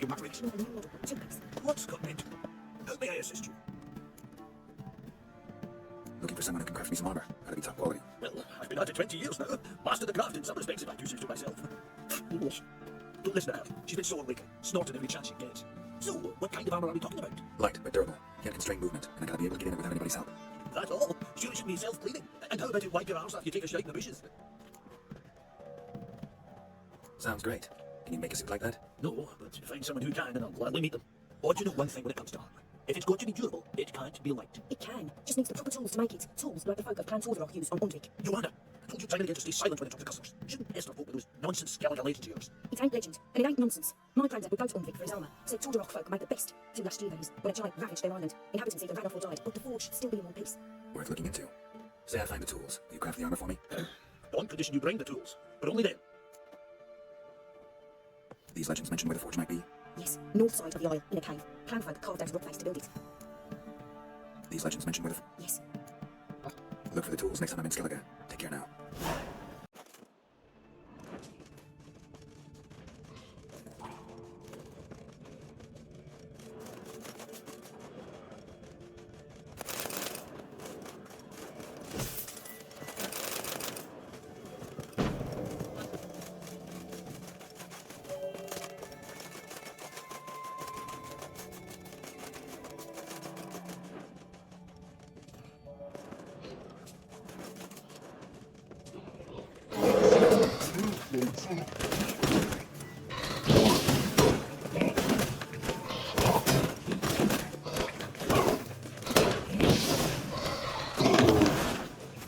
you mavericks? No, new model. 2 piece. What's got into? How may I assist you? Looking for someone who can craft me some armor. Gotta be top quality. Well, I've been at it 20 years now. Mastered the craft in some respects, if I do say so myself. English. Don't listen to her. She's been sore lately, snorting every chance she gets. So, what kind of armor are we talking about? Light, but durable. Can't constrain movement, and I gotta be able to get in it without anybody's help. That's all. Surely shouldn't be self-cleaning. And how about it wipe your arse after you take a shite in the bushes? Sounds great. Can you make a suit like that? No, but find someone who can and I'll gladly meet them. Or do you know one thing when it comes to armor? If it's got to be durable, it can't be light. It can. Just needs the proper tools to make it. Tools like the folk of Clan Tordarok use on Undvik. Joanna, I told you time and again to stay silent when it comes to customers. Shouldn't Esther folk with those nonsense skeletal legends of yours. It ain't legend, and it ain't nonsense. My granddad would go to Undvik for his armour. Said Tordarok folk made the best till last year, that is, when a giant ravaged their island. Inhabitants either ran off or died, but the forge should still be in one piece. Worth looking into. Say I find the tools. Will you craft the armor for me? On condition you bring the tools, but only then. These legends mention where the forge might be. Yes, north side of the isle, in a cave. Clan folk carved out a rock face to build it. These legends mention where the... Yes. Look for the tools next time I'm in Skellige. Take care now.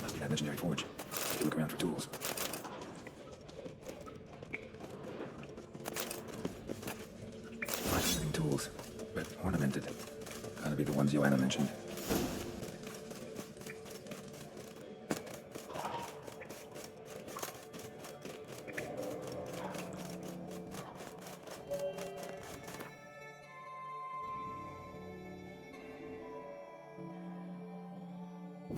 Must be that legendary forge. Take a look around for tools. Fine tools, but ornamented. Gotta be the ones Joanna mentioned.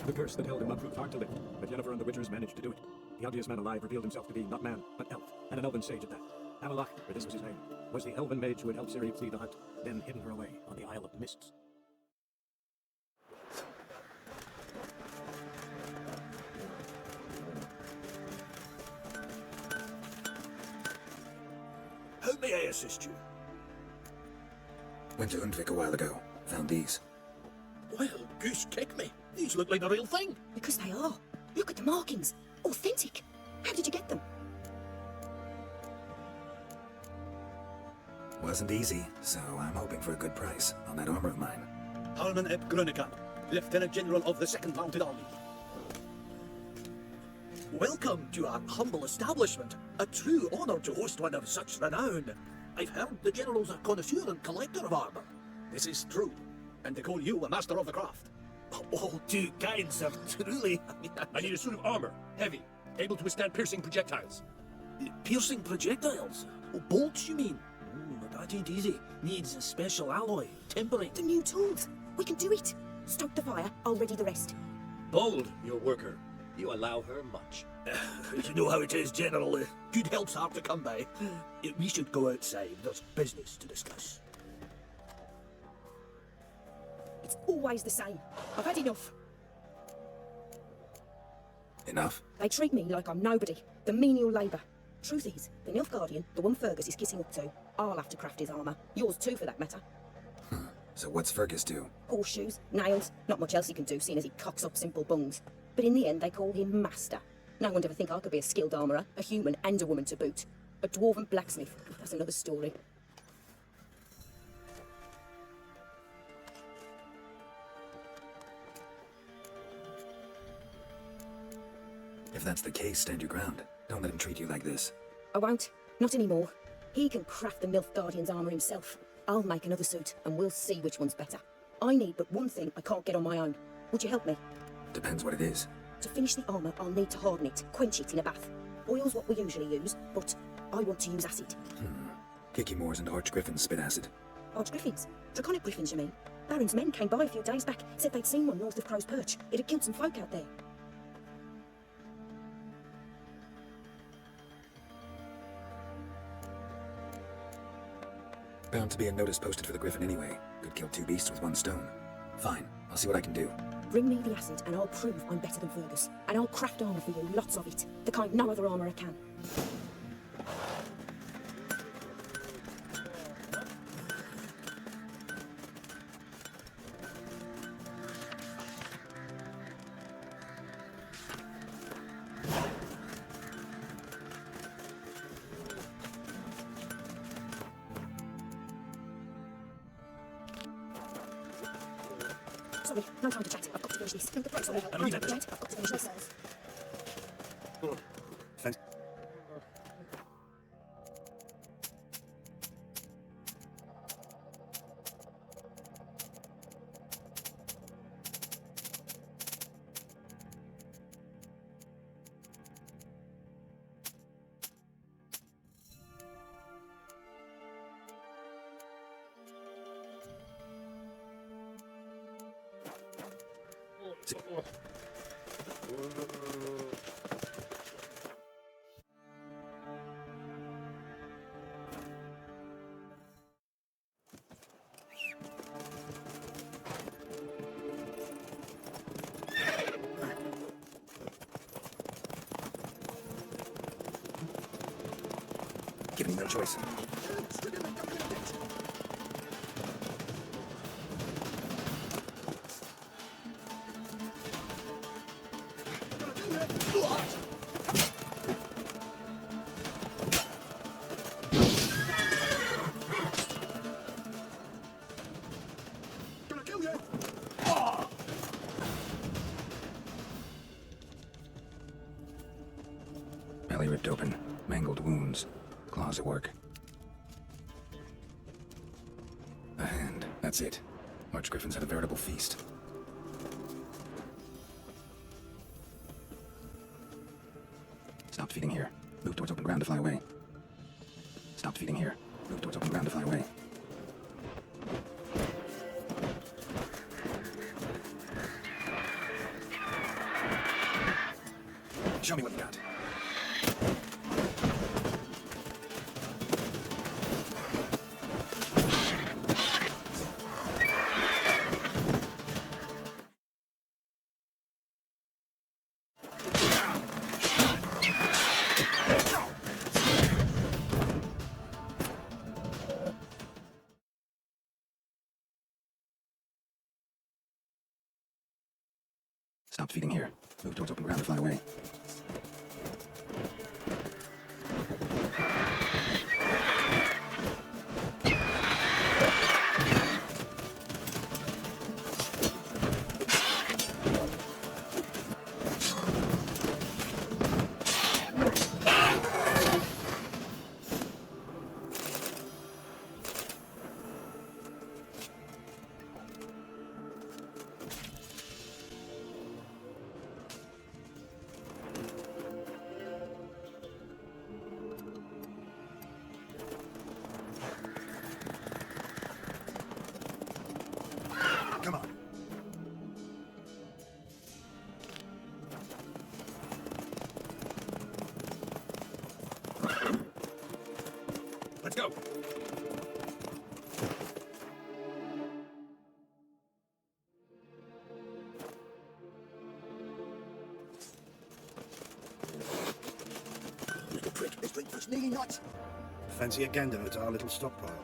The curse that held him up proved hard to lift, but Yennefer and the Witchers managed to do it. The ugliest man alive revealed himself to be not man, but elf, and an elven sage at that. Amalach, for this was his name, was the elven mage who had helped Ciri flee the hunt, then hidden her away on the Isle of Mists. How may I assist you? Went to Undvik a while ago. Found these. Well, goose kick me. These look like the real thing. Because they are. Look at the markings. Authentic. How did you get them? Wasn't easy, so I'm hoping for a good price on that armor of mine. Harman Ep Grunikamp, Lieutenant General of the 2nd Mounted Army. Welcome to our humble establishment. A true honor to host one of such renown. I've heard the General's a connoisseur and collector of armor. This is true, and to call you a master of the craft. All too kind, sir, truly. I need a suit of armor, heavy, able to withstand piercing projectiles. Piercing projectiles? Oh, bolts, you mean? But that ain't easy. Needs a special alloy, tempering. The new tools. We can do it. Stoke the fire, I'll ready the rest. Bold, your worker. You allow her much. You know how it is, General. Good help's hard to come by. We should go outside. There's business to discuss. It's always the same. I've had enough. Enough? They treat me like I'm nobody. The menial labour. Truth is, the Nilfgaardian, the one Fergus is kissing up to, I'll have to craft his armour. Yours too, for that matter. So what's Fergus do? Horseshoes, nails, not much else he can do, seeing as he cocks up simple bungs. But in the end, they call him Master. No one'd ever think I could be a skilled armourer, a human and a woman to boot. A dwarven blacksmith, that's another story. If that's the case, stand your ground. Don't let him treat you like this. I won't. Not anymore. He can craft the Nilfgaardian's armour himself. I'll make another suit, and we'll see which one's better. I need but one thing I can't get on my own. Would you help me? Depends what it is. To finish the armour, I'll need to harden it, quench it in a bath. Oil's what we usually use, but I want to use acid. Kicky Moors and Archgriffins spit acid. Archgriffins? Draconic griffins, you mean? Baron's men came by a few days back, said they'd seen one north of Crow's Perch. It had killed some folk out there. Bound to be a notice posted for the Griffin anyway. Could kill two beasts with one stone. Fine, I'll see what I can do. Bring me the acid and I'll prove I'm better than Fergus. And I'll craft armour for you, lots of it. The kind no other armourer can. Sorry, no time to chat. I've got to finish this. Sorry, no time to chat. I've got to finish this. Thanks. Giving me no choice. Belly ripped open, mangled wounds, claws at work. A hand, that's it. Archgriffins had a veritable feast. Stopped feeding here. Move towards open ground to fly away. Stopped feeding here. Move towards open ground to fly away. Show me what you got. Stop feeding here. Move towards open ground to fly away. Come on. Let's go. Little prick, this breakfast nearly nuts. Fancy a gander at our little stockpile?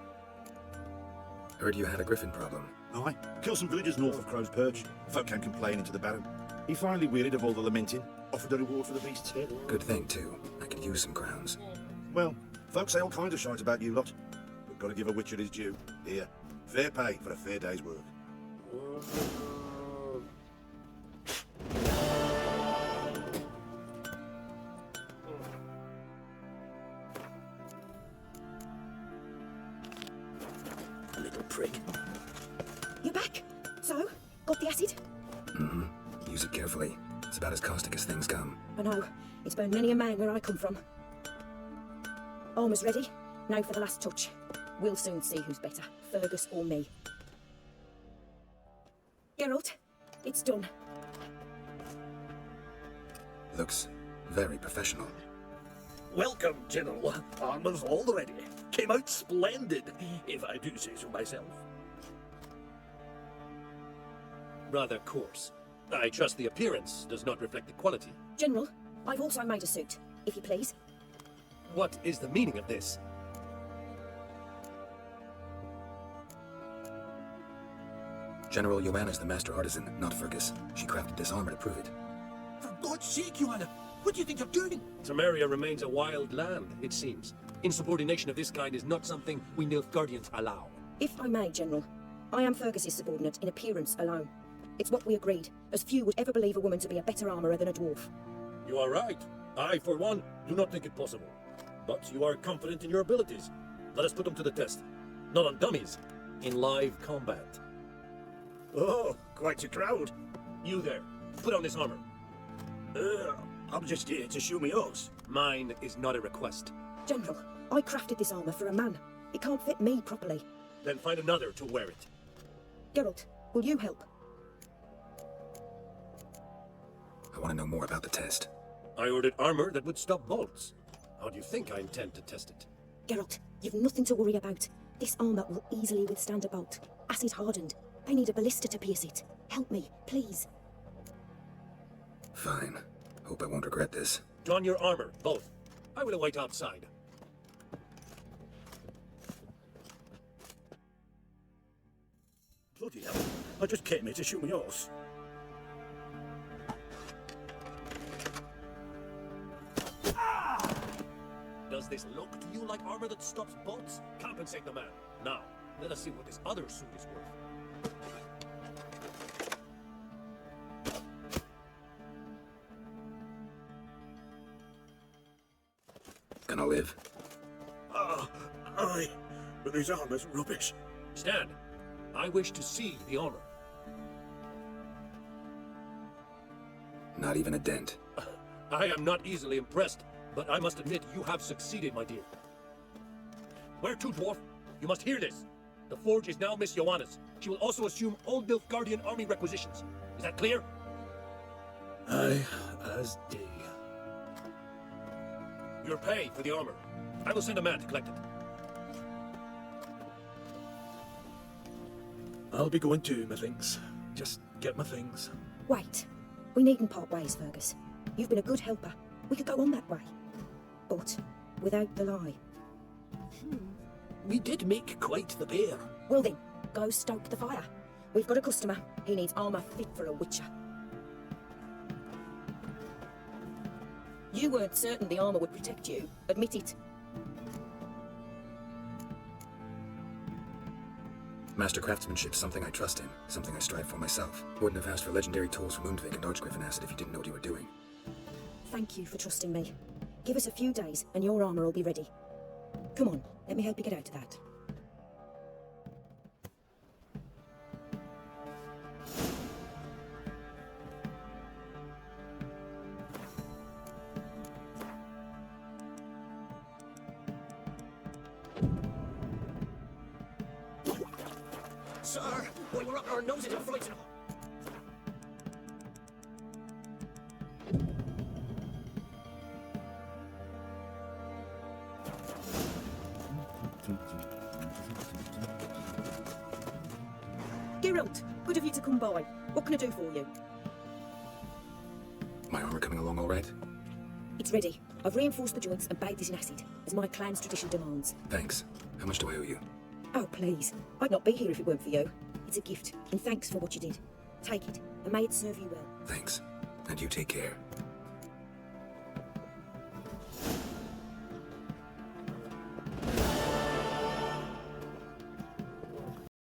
Heard you had a griffin problem. Aye. Kill some villagers north of Crow's Perch. Folk came complaining to the Baron. He finally wearied of all the lamenting, offered a reward for the beast's head. Good thing, too. I could use some crowns. Well, folk say all kinds of shite about you lot. But gotta give a witcher his due. Here, fair pay for a fair day's work. Little prick. You're back? So? Got the acid? Use it carefully. It's about as caustic as things come. I know. It's burned many a man where I come from. Armour's ready. Now for the last touch. We'll soon see who's better, Fergus or me. Geralt, it's done. Looks very professional. Welcome, General. Armor's all ready. came out splendid, if I do say so myself. Rather coarse. I trust the appearance does not reflect the quality. General, I've also made a suit, if you please. What is the meaning of this? General Joanna is the master artisan, not Fergus. She crafted this armor to prove it. For God's sake, Joanna, what do you think you're doing? Samaria remains a wild land, it seems. Insubordination of this kind is not something we Nilfgaardians allow. If I may, General, I am Fergus's subordinate in appearance alone. It's what we agreed, as few would ever believe a woman to be a better armourer than a dwarf. You are right. I, for one, do not think it possible. But you are confident in your abilities. Let us put them to the test. Not on dummies, in live combat. Oh, quite a crowd. You there, put on this armor. I'm just here to show me yours. Mine is not a request. General, I crafted this armour for a man. It can't fit me properly. Then find another to wear it. Geralt, will you help? I want to know more about the test. I ordered armor that would stop bolts. How do you think I intend to test it? Geralt, you've nothing to worry about. This armour will easily withstand a bolt. Acid hardened. They need a ballista to pierce it. Help me, please. Fine. Hope I won't regret this. Don your armor, both. I will await outside. Bloody hell. I just came here to show me yours. Does this look to you like armor that stops bolts? Compensate the man. Now, let us see what this other suit is worth. Gonna live? Aye. But this armor's rubbish. Stand. I wish to see the armor. Not even a dent. I am not easily impressed, but I must admit you have succeeded, my dear. Where to, dwarf? You must hear this. The forge is now Miss Joanna's. She will also assume all Nilfgaardian army requisitions. Is that clear? Aye, as day. Your pay for the armor. I will send a man to collect it. I'll be going too, methinks. Just get my things. Wait. We needn't part ways, Fergus. You've been a good helper. We could go on that way. But without the lie. We did make quite the pair. Well then, go stoke the fire. We've got a customer. He needs armour fit for a witcher. You weren't certain the armour would protect you. Admit it. Master craftsmanship's something I trust in, something I strive for myself. Wouldn't have asked for legendary tools from Moonvik and Archgriffin acid if you didn't know what you were doing. Thank you for trusting me. Give us a few days and your armour will be ready. Come on, let me help you get out of that. Sir, we were up our noses in fright. Geralt, good of you to come by. What can I do for you? My armor coming along all right? It's ready. I've reinforced the joints and bathed it in acid, as my clan's tradition demands. Thanks. How much do I owe you? Oh, please. I'd not be here if it weren't for you. It's a gift, and thanks for what you did. Take it, and may it serve you well. Thanks. And you take care.